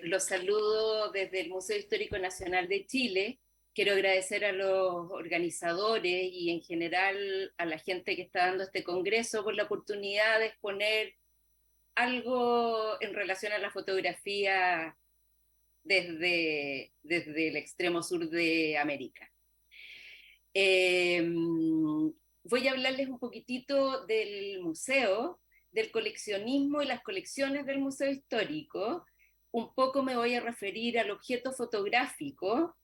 Los saludo desde el Museo Histórico Nacional de Chile. Quiero agradecer a los organizadores y en general a la gente que está dando este congreso por la oportunidad de exponer algo en relación a la fotografía desde el extremo sur de América. Voy a hablarles un poquitito del museo, del coleccionismo y las colecciones del Museo Histórico. Un poco me voy a referir al objeto fotográfico,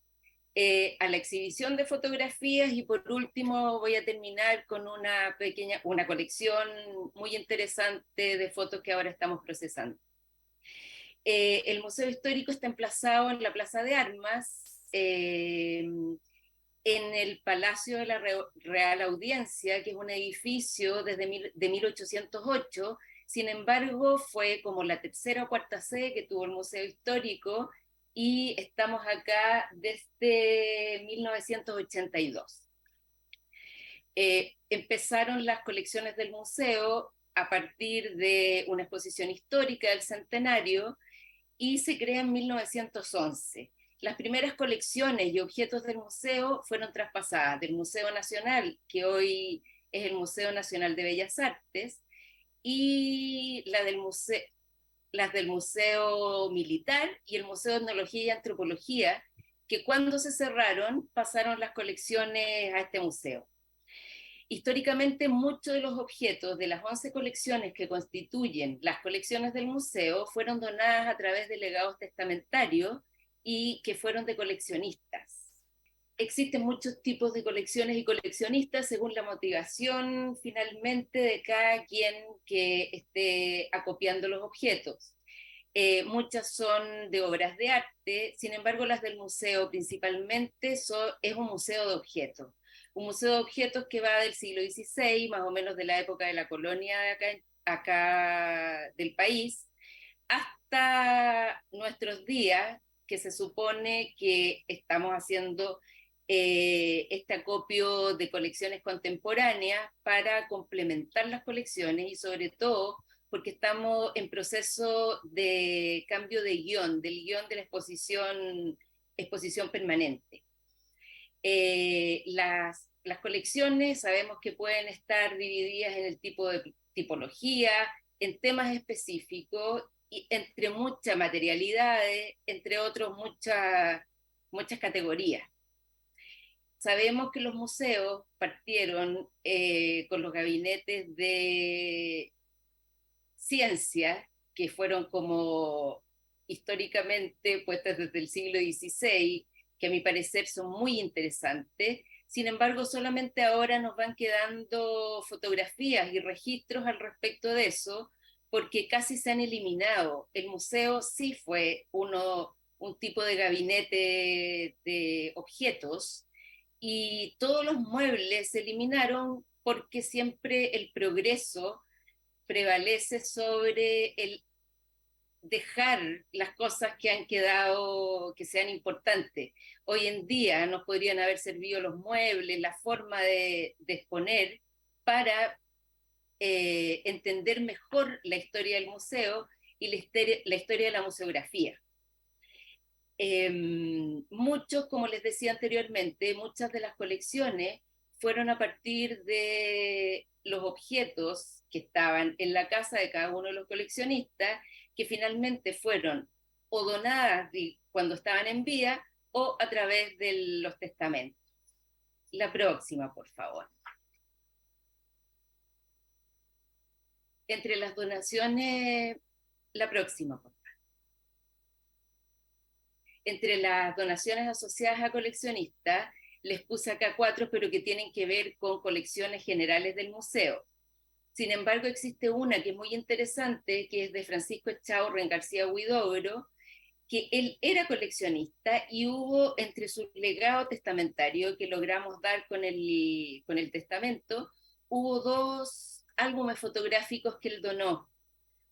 a la exhibición de fotografías y por último voy a terminar con una colección muy interesante de fotos que ahora estamos procesando. El Museo Histórico está emplazado en la Plaza de Armas, en el Palacio de la Real Audiencia, que es un edificio de 1808. Sin embargo, fue como la tercera o cuarta sede que tuvo el Museo Histórico y estamos acá desde 1982. Empezaron las colecciones del museo a partir de una exposición histórica del centenario y se crea en 1911. Las primeras colecciones y objetos del museo fueron traspasadas del Museo Nacional, que hoy es el Museo Nacional de Bellas Artes, y las del Museo Militar y el Museo de Etnología y Antropología, que cuando se cerraron pasaron las colecciones a este museo. Históricamente, muchos de los objetos de las 11 colecciones que constituyen las colecciones del museo fueron donadas a través de legados testamentarios y que fueron de coleccionistas. Existen muchos tipos de colecciones y coleccionistas según la motivación finalmente de cada quien que esté acopiando los objetos. Muchas son de obras de arte, sin embargo las del museo principalmente es un museo de objetos. Un museo de objetos que va del siglo XVI, más o menos de la época de la colonia de acá del país, hasta nuestros días, que se supone que estamos haciendo este acopio de colecciones contemporáneas para complementar las colecciones y sobre todo porque estamos en proceso de cambio de guión, del guión de la exposición permanente. Las colecciones sabemos que pueden estar divididas en el tipo de tipología, en temas específicos, y entre muchas materialidades, entre otros muchas categorías. Sabemos que los museos partieron con los gabinetes de ciencia, que fueron como históricamente puestas desde el siglo XVI, que a mi parecer son muy interesantes. Sin embargo, solamente ahora nos van quedando fotografías y registros al respecto de eso, porque casi se han eliminado. El museo sí fue un tipo de gabinete de objetos y todos los muebles se eliminaron porque siempre el progreso prevalece sobre el dejar las cosas que han quedado, que sean importantes. Hoy en día nos podrían haber servido los muebles, la forma de exponer para entender mejor la historia del museo y la historia de la museografía. Muchos, como les decía anteriormente, muchas de las colecciones fueron a partir de los objetos que estaban en la casa de cada uno de los coleccionistas, que finalmente fueron o donadas cuando estaban en vida o a través de los testamentos. La próxima, por favor. Entre las donaciones, la próxima, por favor. Entre las donaciones asociadas a coleccionistas, les puse acá 4, pero que tienen que ver con colecciones generales del museo. Sin embargo, existe una que es muy interesante, que es de Francisco Echaurren García Huidobro, que él era coleccionista y hubo entre su legado testamentario que logramos dar con el testamento, hubo 2 álbumes fotográficos que él donó.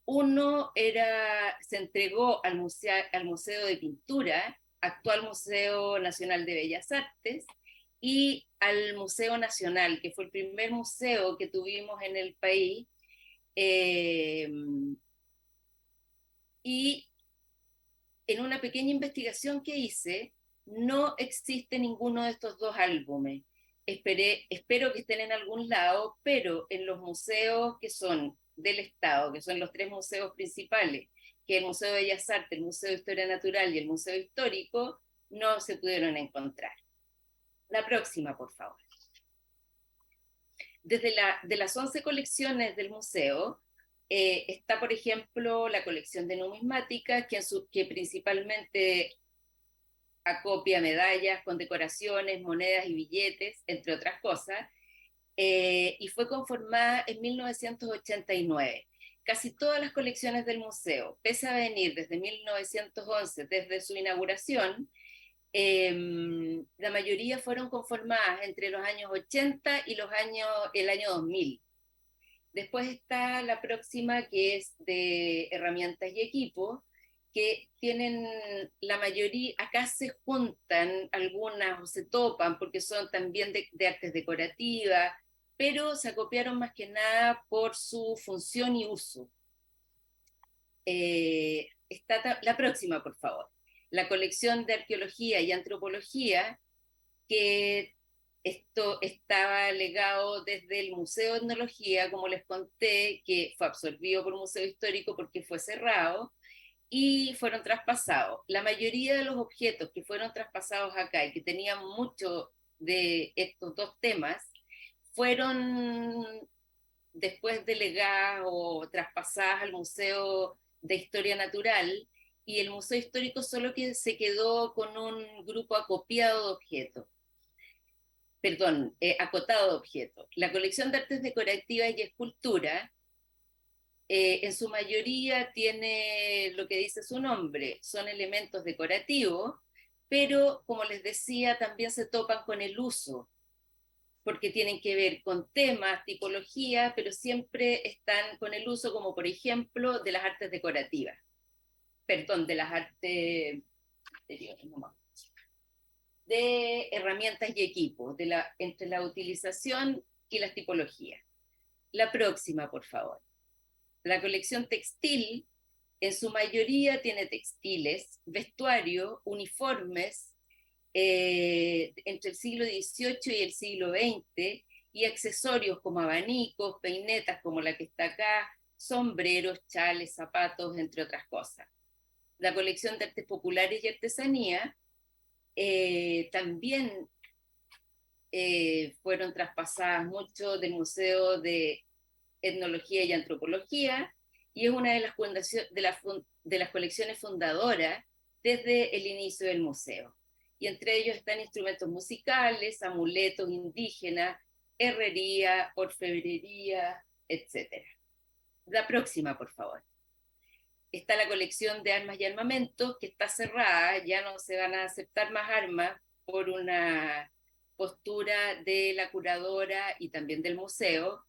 Uno se entregó al Museo de Pintura, actual Museo Nacional de Bellas Artes, y al Museo Nacional, que fue el primer museo que tuvimos en el país, y en una pequeña investigación que hice, no existe ninguno de estos dos álbumes. Espero que estén en algún lado, pero en los museos que son del Estado, que son los tres museos principales, que es el Museo de Bellas Artes, el Museo de Historia Natural y el Museo Histórico, no se pudieron encontrar. La próxima, por favor. De las 11 colecciones del museo, está, por ejemplo, la colección de numismática, que principalmente acopia medallas, condecoraciones, monedas y billetes, entre otras cosas, y fue conformada en 1989. Casi todas las colecciones del museo, pese a venir desde 1911, desde su inauguración, la mayoría fueron conformadas entre los años 80 y el año 2000. Después está la próxima, que es de herramientas y equipos, que tienen la mayoría, acá se juntan algunas o se topan porque son también de artes decorativas, pero se acopiaron más que nada por su función y uso. Está la próxima, por favor. La colección de arqueología y antropología, que esto estaba legado desde el Museo de Etnología, como les conté, que fue absorbido por el Museo Histórico porque fue cerrado, y fueron traspasados. La mayoría de los objetos que fueron traspasados acá y que tenían mucho de estos dos temas, fueron después delegadas o traspasadas al Museo de Historia Natural, y el Museo Histórico solo que se quedó con un grupo acopiado de objetos. Perdón, acotado de objetos. La colección de artes decorativas y escultura, en su mayoría tiene lo que dice su nombre, son elementos decorativos, pero como les decía, también se topan con el uso, porque tienen que ver con temas, tipología, pero siempre están con el uso, como por ejemplo de las artes decorativas, perdón, de las artes exteriores, no, de herramientas y equipos, entre la utilización y las tipologías. La próxima, por favor. La colección textil, en su mayoría tiene textiles, vestuario, uniformes, entre el siglo XVIII y el siglo XX, y accesorios como abanicos, peinetas como la que está acá, sombreros, chales, zapatos, entre otras cosas. La colección de artes populares y artesanía, también fueron traspasadas mucho del Museo de Etnología y Antropología, y es una de de las colecciones fundadoras desde el inicio del museo. Y entre ellos están instrumentos musicales, amuletos indígenas, herrería, orfebrería, etc. La próxima, por favor. Está la colección de armas y armamentos, que está cerrada, ya no se van a aceptar más armas por una postura de la curadora y también del museo,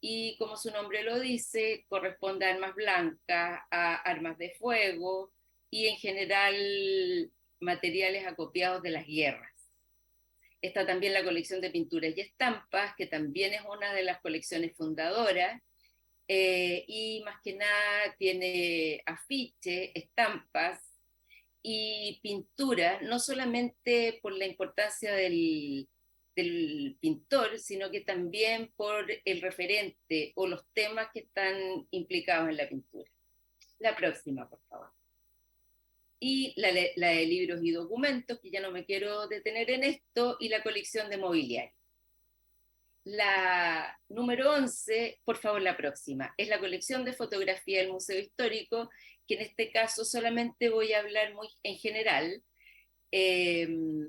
y como su nombre lo dice, corresponde a armas blancas, a armas de fuego y en general materiales acopiados de las guerras. Está también la colección de pinturas y estampas, que también es una de las colecciones fundadoras, y más que nada tiene afiches, estampas y pintura, no solamente por la importancia del pintor, sino que también por el referente o los temas que están implicados en la pintura. La próxima, por favor. Y la de libros y documentos, que ya no me quiero detener en esto, y la colección de mobiliario. La número 11, por favor, la próxima, es la colección de fotografía del Museo Histórico, que en este caso solamente voy a hablar muy en general.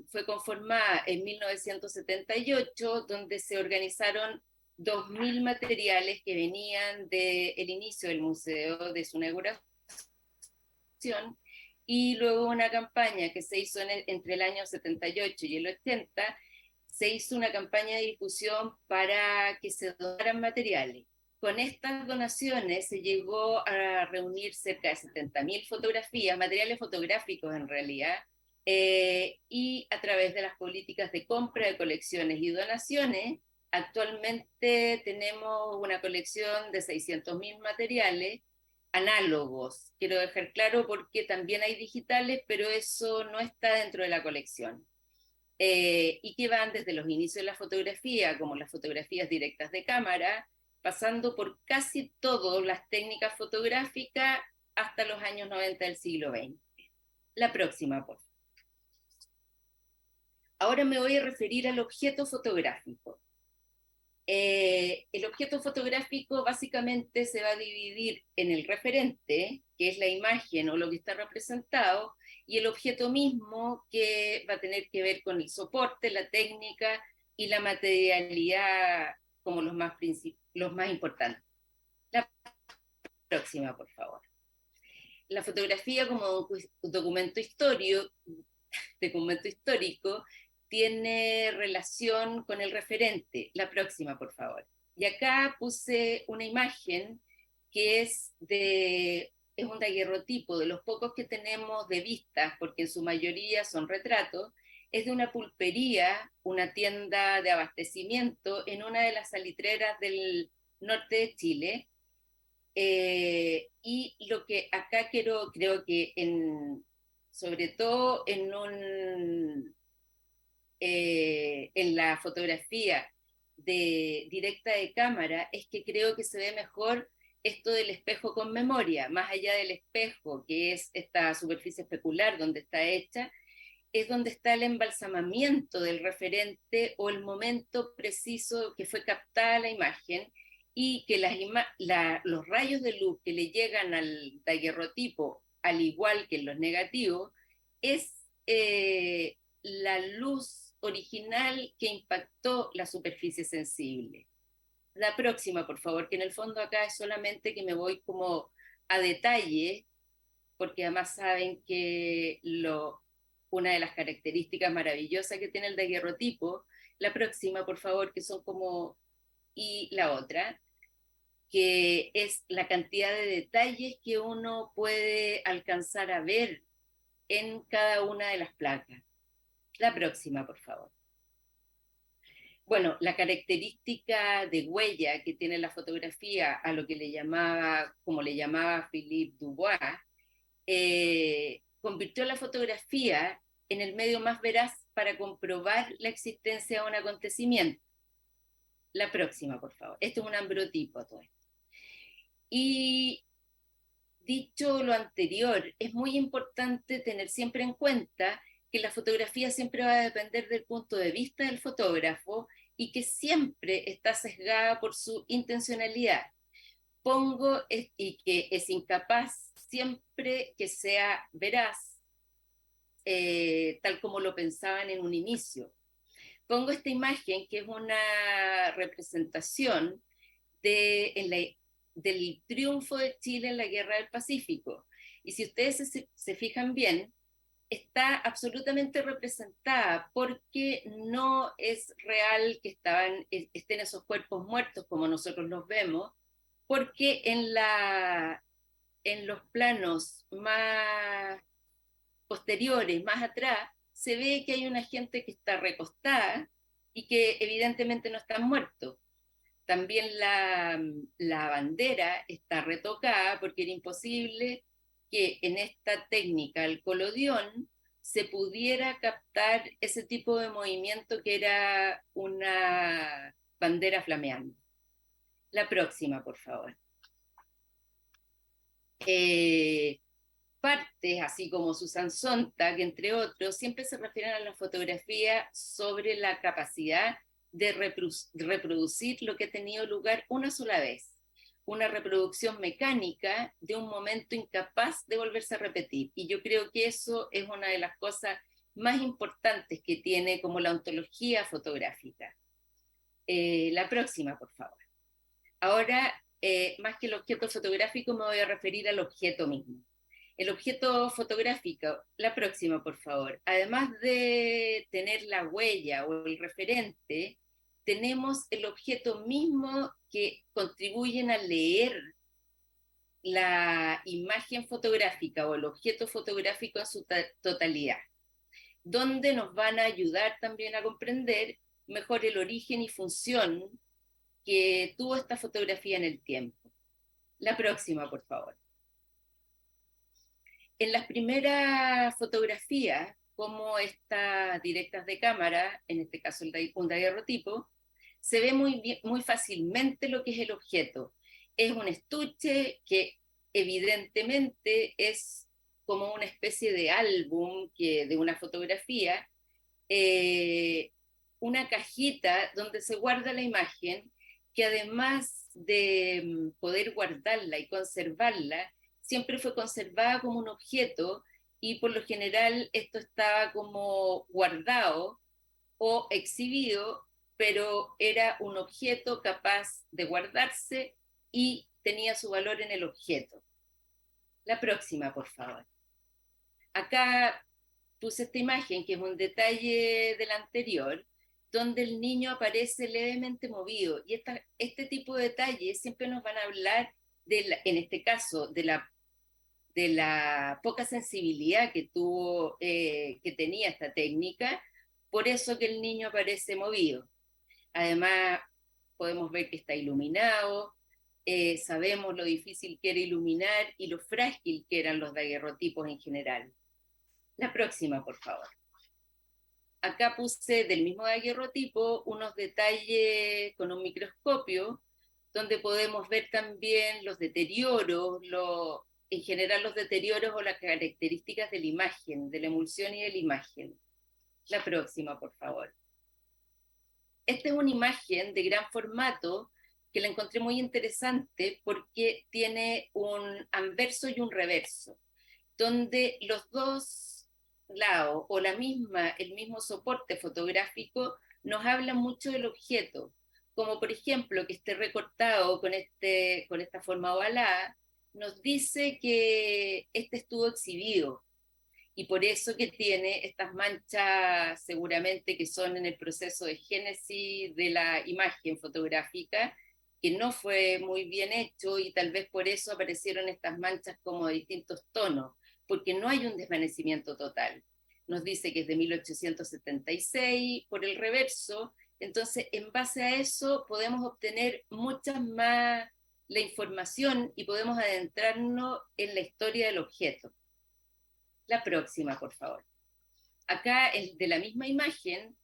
Fue conformada en 1978, donde se organizaron 2000 materiales que venían del inicio del museo, de su inauguración, y luego una campaña que se hizo entre el año 78 y el 80, se hizo una campaña de difusión para que se donaran materiales. Con estas donaciones se llegó a reunir cerca de 70.000 fotografías, materiales fotográficos en realidad, y a través de las políticas de compra de colecciones y donaciones, actualmente tenemos una colección de 600.000 materiales, análogos. Quiero dejar claro porque también hay digitales, pero eso no está dentro de la colección. Y que van desde los inicios de la fotografía, como las fotografías directas de cámara, pasando por casi todas las técnicas fotográficas hasta los años 90 del siglo XX. La próxima, por favor. Ahora me voy a referir al objeto fotográfico. El objeto fotográfico básicamente se va a dividir en el referente, que es la imagen o lo que está representado, y el objeto mismo, que va a tener que ver con el soporte, la técnica y la materialidad como los más importantes. La próxima, por favor. La fotografía como documento histórico tiene relación con el referente. La próxima, por favor. Y acá puse una imagen que es un daguerrotipo, de los pocos que tenemos de vistas, porque en su mayoría son retratos. Es de una pulpería, una tienda de abastecimiento en una de las salitreras del norte de Chile. Y lo que acá creo que sobre todo en la fotografía directa de cámara, es que creo que se ve mejor esto del espejo con memoria, más allá del espejo, que es esta superficie especular donde está hecha, es donde está el embalsamamiento del referente o el momento preciso que fue captada la imagen, y que los rayos de luz que le llegan al daguerrotipo, al igual que en los negativos, es la luz original que impactó la superficie sensible. La próxima, por favor, que en el fondo acá es solamente que me voy como a detalle, porque además saben que una de las características maravillosas que tiene el daguerrotipo, la próxima, por favor, que son como, y la otra, que es la cantidad de detalles que uno puede alcanzar a ver en cada una de las placas. La próxima, por favor. Bueno, la característica de huella que tiene la fotografía, a lo que como le llamaba Philippe Dubois, convirtió la fotografía en el medio más veraz para comprobar la existencia de un acontecimiento. La próxima, por favor. Esto es un ambrotipo, todo esto. Y dicho lo anterior, es muy importante tener siempre en cuenta que la fotografía siempre va a depender del punto de vista del fotógrafo y que siempre está sesgada por su intencionalidad. Y que es incapaz siempre que sea veraz, tal como lo pensaban en un inicio. Pongo esta imagen que es una representación del triunfo de Chile en la Guerra del Pacífico. Y si ustedes se fijan bien, está absolutamente representada, porque no es real que estén esos cuerpos muertos como nosotros los vemos, porque en los planos más posteriores, más atrás, se ve que hay una gente que está recostada y que evidentemente no están muertos. También la bandera está retocada, porque era imposible que en esta técnica, el colodión, se pudiera captar ese tipo de movimiento que era una bandera flameante. La próxima, por favor. Eh, Partes, así como Susan Sontag, entre otros, siempre se refieren a la fotografía sobre la capacidad de reproducir lo que ha tenido lugar una sola vez, una reproducción mecánica de un momento incapaz de volverse a repetir. Y yo creo que eso es una de las cosas más importantes que tiene como la ontología fotográfica. La próxima, por favor. Ahora, más que el objeto fotográfico, me voy a referir al objeto mismo. El objeto fotográfico, la próxima, por favor. Además de tener la huella o el referente, tenemos el objeto mismo que contribuyen a leer la imagen fotográfica o el objeto fotográfico en su totalidad, donde nos van a ayudar también a comprender mejor el origen y función que tuvo esta fotografía en el tiempo. La próxima, por favor. En las primeras fotografías, como estas directas de cámara, en este caso un daguerrotipo, se ve muy fácilmente lo que es el objeto. Es un estuche que evidentemente es como una especie de álbum de una fotografía, eh, una cajita donde se guarda la imagen, que además de poder guardarla y conservarla, siempre fue conservada como un objeto y por lo general esto estaba como guardado o exhibido, pero era un objeto capaz de guardarse y tenía su valor en el objeto. La próxima, por favor. Acá puse esta imagen, que es un detalle del anterior, donde el niño aparece levemente movido. Y este tipo de detalles siempre nos van a hablar, en este caso, de la poca sensibilidad que tenía esta técnica, por eso que el niño aparece movido. Además, podemos ver que está iluminado, sabemos lo difícil que era iluminar y lo frágil que eran los daguerrotipos en general. La próxima, por favor. Acá puse del mismo daguerrotipo unos detalles con un microscopio, donde podemos ver también los deterioros, en general los deterioros o las características de la imagen, de la emulsión y de la imagen. La próxima, por favor. Esta es una imagen de gran formato que la encontré muy interesante porque tiene un anverso y un reverso, donde los dos lados o el mismo soporte fotográfico nos habla mucho del objeto, como por ejemplo que esté recortado con esta forma ovalada, nos dice que este estuvo exhibido y por eso que tiene estas manchas seguramente que son en el proceso de génesis de la imagen fotográfica, que no fue muy bien hecho y tal vez por eso aparecieron estas manchas como de distintos tonos, porque no hay un desvanecimiento total. Nos dice que es de 1876 por el reverso, entonces en base a eso podemos obtener muchas más la información y podemos adentrarnos en la historia del objeto. La próxima, por favor. Acá, el de la misma imagen,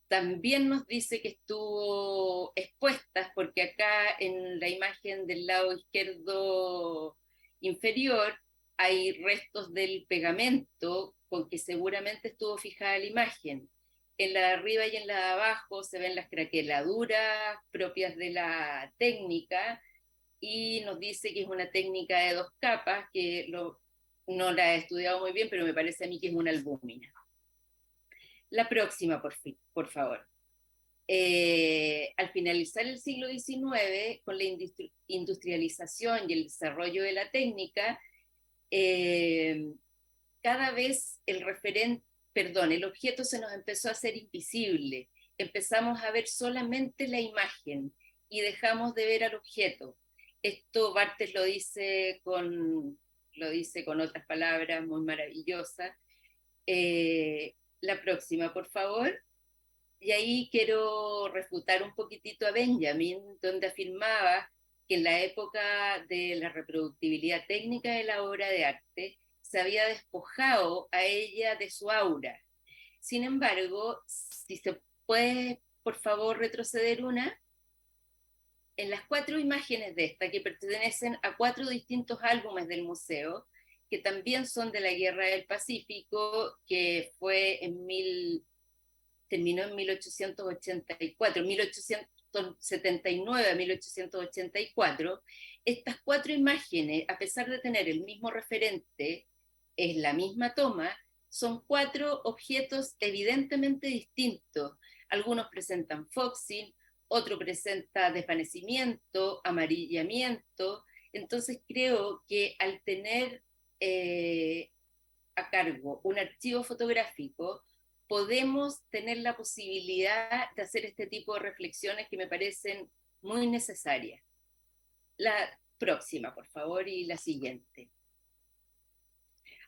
también nos dice que estuvo expuesta, porque acá en la imagen del lado izquierdo inferior hay restos del pegamento con que seguramente estuvo fijada la imagen. En la de arriba y en la de abajo se ven las craqueladuras propias de la técnica y nos dice que es una técnica de dos capas, no la he estudiado muy bien, pero me parece a mí que es una albúmina. La próxima, por favor. Al finalizar el siglo XIX, con la industrialización y el desarrollo de la técnica, cada vez el objeto se nos empezó a hacer invisible. Empezamos a ver solamente la imagen y dejamos de ver al objeto. Esto Barthes lo dice con otras palabras muy maravillosas. La próxima, por favor. Y ahí quiero refutar un poquitito a Benjamin, donde afirmaba que en la época de la reproductibilidad técnica de la obra de arte se había despojado a ella de su aura. Sin embargo, si se puede, por favor, retroceder una, en las cuatro imágenes de esta, que pertenecen a cuatro distintos álbumes del museo, que también son de la Guerra del Pacífico, que terminó en 1884, 1879 a 1884, estas cuatro imágenes, a pesar de tener el mismo referente, es la misma toma, son cuatro objetos evidentemente distintos. Algunos presentan foxing, otro presenta desvanecimiento, amarillamiento. Entonces creo que al tener a cargo un archivo fotográfico, podemos tener la posibilidad de hacer este tipo de reflexiones que me parecen muy necesarias. La próxima, por favor, y la siguiente.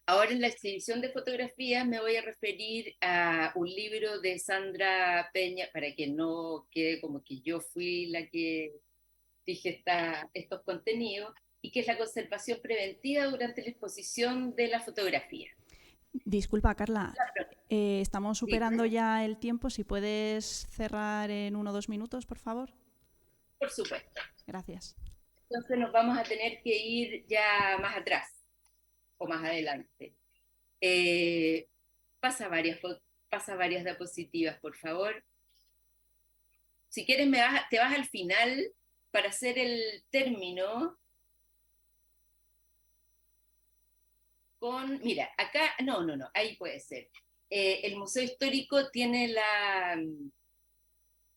Ahora en la exhibición de fotografías me voy a referir a un libro de Sandra Peña, para que no quede como que yo fui la que dije estos contenidos. y que es la conservación preventiva durante la exposición de la fotografía. Disculpa, Carla, estamos Sí, superando ya el tiempo. Si puedes cerrar en 1 o 2 minutos, por favor. por supuesto. Gracias. Entonces nos vamos a tener que ir ya más atrás o más adelante. Eh, pasa, varias, pasa varias diapositivas, por favor. Si quieres, te vas al final para hacer el término con, mira, acá, no, ahí puede ser. El Museo Histórico tiene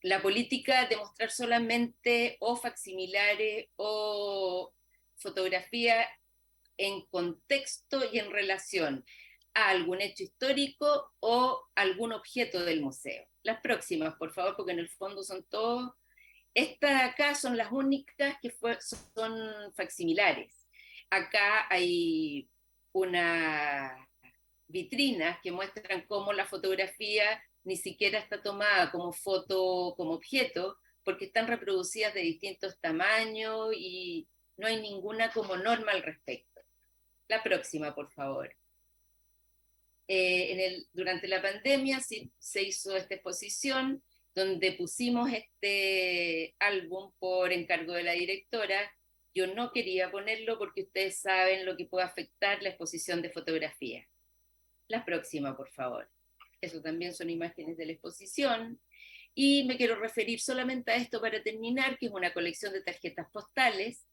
la política de mostrar solamente o facsimilares o fotografía en contexto y en relación a algún hecho histórico o algún objeto del museo. Las próximas, por favor, porque en el fondo son todos. Estas acá son las únicas que son facsimilares. Acá hay unas vitrinas que muestran cómo la fotografía ni siquiera está tomada como foto, como objeto, porque están reproducidas de distintos tamaños y no hay ninguna como norma al respecto. La próxima, por favor. Durante la pandemia se hizo esta exposición donde pusimos este álbum por encargo de la directora. Yo no quería ponerlo porque ustedes saben lo que puede afectar la exposición de fotografía. La próxima, por favor. Eso también son imágenes de la exposición. Y me quiero referir solamente a esto para terminar, que es una colección de tarjetas postales,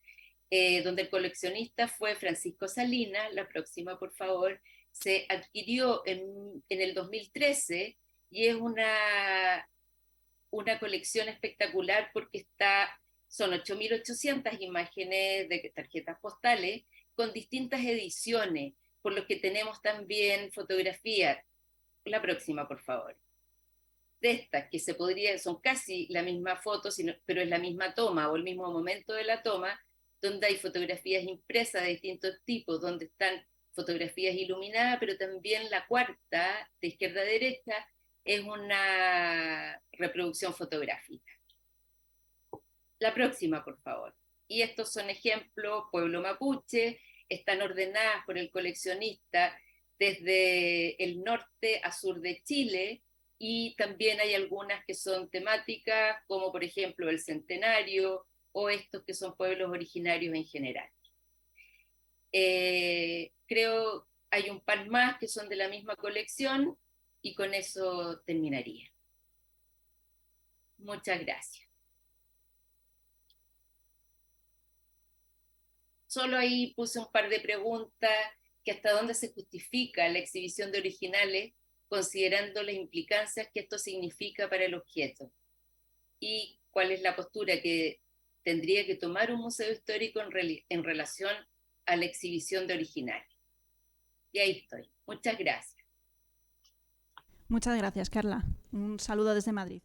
donde el coleccionista fue Francisco Salinas. La próxima, por favor. Se adquirió en el 2013 y es una colección espectacular porque son 8.800 imágenes de tarjetas postales con distintas ediciones, por lo que tenemos también fotografías. La próxima, por favor. De estas que son casi la misma foto, pero es la misma toma o el mismo momento de la toma, donde hay fotografías impresas de distintos tipos, donde están fotografías iluminadas, pero también la cuarta, de izquierda a derecha, es una reproducción fotográfica. La próxima, por favor. Y estos son ejemplos, pueblo mapuche, están ordenadas por el coleccionista desde el norte a sur de Chile, y también hay algunas que son temáticas, como por ejemplo el centenario o estos que son pueblos originarios en general. Creo hay un par más que son de la misma colección y con eso terminaría. Muchas gracias. Solo ahí puse un par de preguntas, que hasta dónde se justifica la exhibición de originales, considerando las implicancias que esto significa para el objeto, y cuál es la postura que tendría que tomar un museo histórico en relación a la exhibición de originales. Y ahí estoy. Muchas gracias. Muchas gracias, Carla. Un saludo desde Madrid.